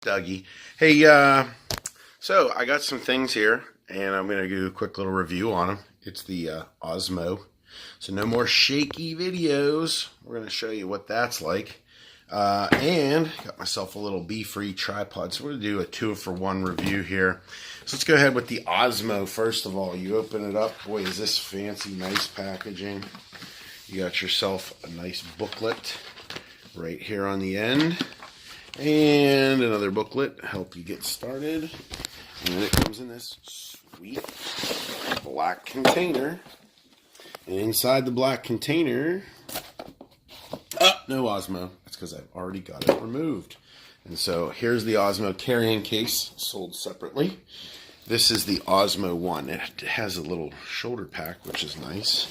Dougie. Hey, so I got some things here, and I'm going to do a quick little review on them. It's the Osmo. So no more shaky videos. We're going to show you what that's like. And got myself a little BeFree tripod. So we're going to do a 2-for-1 review here. So let's go ahead with the Osmo. First of all, you open it up. Boy, is this fancy, nice packaging. You got yourself a nice booklet right here on the end. And another booklet, help you get started. And then it comes in this sweet black container. And inside the black container, no Osmo. That's because I've already got it removed. And so here's the Osmo carrying case, sold separately. This is the Osmo 1. It has a little shoulder pack, which is nice.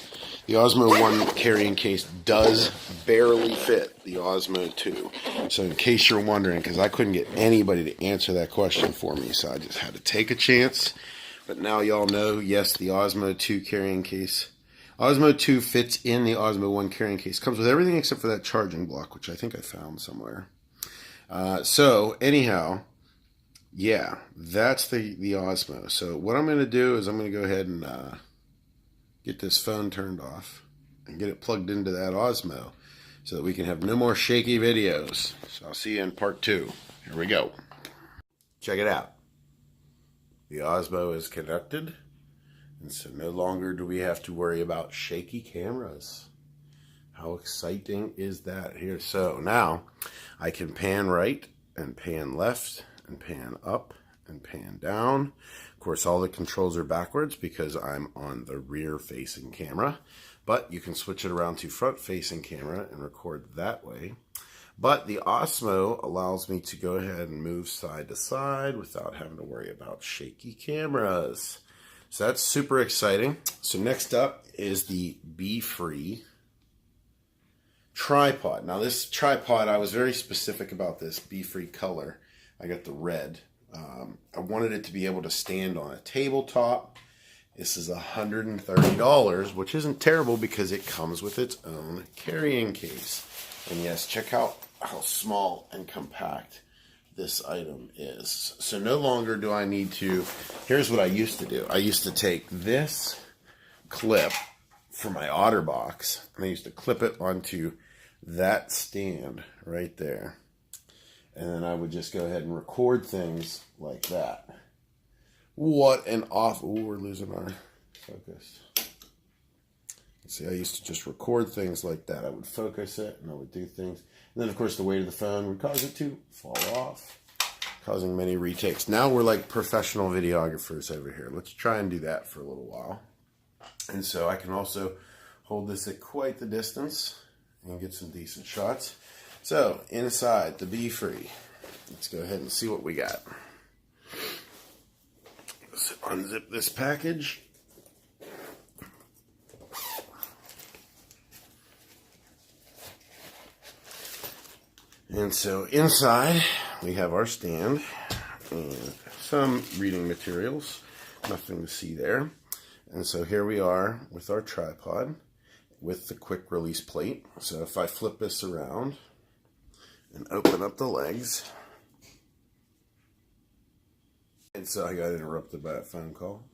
The Osmo 1 carrying case does barely fit the Osmo 2. So in case you're wondering, because I couldn't get anybody to answer that question for me, so I just had to take a chance. But now y'all know, yes, the Osmo 2 carrying case. Osmo 2 fits in the Osmo 1 carrying case. Comes with everything except for that charging block, which I think I found somewhere. So anyhow, yeah, that's the Osmo. So what I'm going to do is I'm going to go ahead and get this phone turned off and get it plugged into that Osmo so that we can have no more shaky videos. So I'll see you in part 2. Here we go. Check it out. The Osmo is connected, and so no longer do we have to worry about shaky cameras. How exciting is that here? So now I can pan right and pan left and pan up and pan down. Of course, all the controls are backwards because I'm on the rear facing camera, but you can switch it around to front facing camera and record that way. But the Osmo allows me to go ahead and move side to side without having to worry about shaky cameras. So that's super exciting. So next up is the BeFree tripod. Now this tripod, I was very specific about this BeFree color. I got the red. I wanted it to be able to stand on a tabletop. This is $130, which isn't terrible because it comes with its own carrying case. And yes, check out how small and compact this item is. So no longer do I need to, here's what I used to do. I used to take this clip for my OtterBox, and I used to clip it onto that stand right there. And then I would just go ahead and record things like that. What an awful... Ooh, we're losing our focus. See, I used to just record things like that. I would focus it, and I would do things. And then, of course, the weight of the phone would cause it to fall off, causing many retakes. Now we're like professional videographers over here. Let's try and do that for a little while. And so I can also hold this at quite the distance and get some decent shots. So, inside the BeFree, let's go ahead and see what we got. Let's unzip this package. And so inside, we have our stand and some reading materials. Nothing to see there. And so here we are with our tripod with the quick release plate. So if I flip this around and open up the legs. And so I got interrupted by a phone call.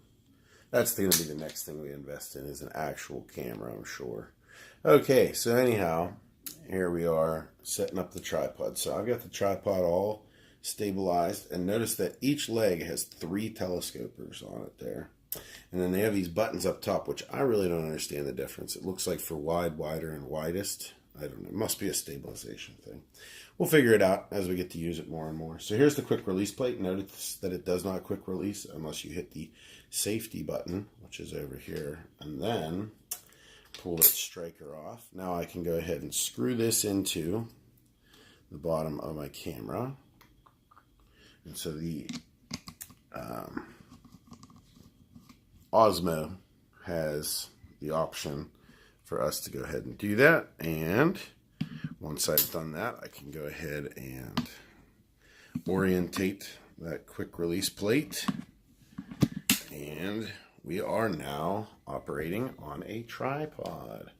That's going to be the next thing we invest in, is an actual camera, I'm sure. Okay, so anyhow, here we are setting up the tripod. So I've got the tripod all stabilized, and notice that each leg has 3 telescopers on it there. And then they have these buttons up top, which I really don't understand the difference. It looks like for wide, wider, and widest. I don't know. It must be a stabilization thing. We'll figure it out as we get to use it more and more. So here's the quick release plate. Notice that it does not quick release unless you hit the safety button, which is over here, and then pull that striker off. Now I can go ahead and screw this into the bottom of my camera. And so the Osmo has the option for us to go ahead and do that. And once I've done that, I can go ahead and orientate that quick release plate. And we are now operating on a tripod.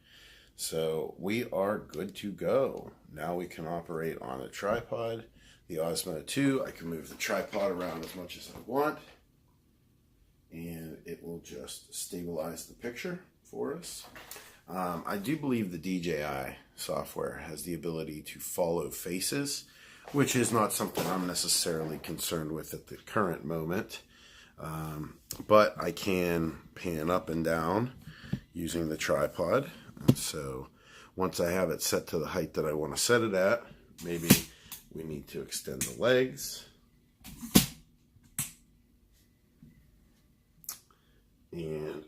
So we are good to go. Now we can operate on a tripod. the Osmo 2, I can move the tripod around as much as I want, and it will just stabilize the picture for us. I do believe the DJI software has the ability to follow faces, which is not something I'm necessarily concerned with at the current moment. But I can pan up and down using the tripod. And so once I have it set to the height that I want to set it at, maybe we need to extend the legs. And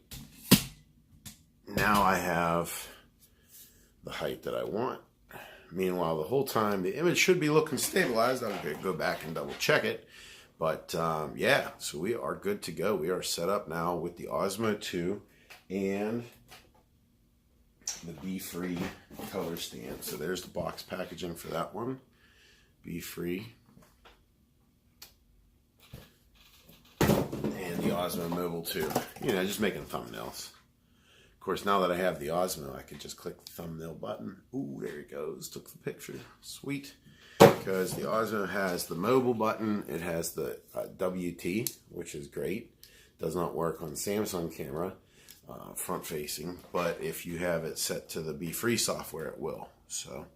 now I have the height that I want. Meanwhile, the whole time the image should be looking stabilized. I'm going to go back and double check it. But yeah, so we are good to go. We are set up now with the Osmo 2 and the BeFree color stand. So there's the box packaging for that one. BeFree. And the Osmo Mobile 2. You know, just making thumbnails. Of course, now that I have the Osmo, I can just click the thumbnail button. Ooh, there it goes. Took the picture. Sweet. Because the Osmo has the mobile button. It has the WT, which is great. Does not work on Samsung camera, front facing. But if you have it set to the BeFree software, it will. So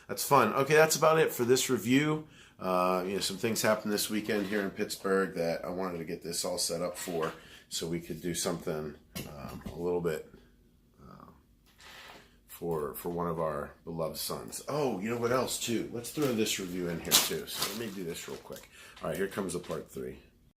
that's fun. Okay, that's about it for this review. You know, some things happened this weekend here in Pittsburgh that I wanted to get this all set up for, so we could do something a little bit for one of our beloved sons. Oh, you know what else too? Let's throw this review in here too. So let me do this real quick. All right, here comes the part 3.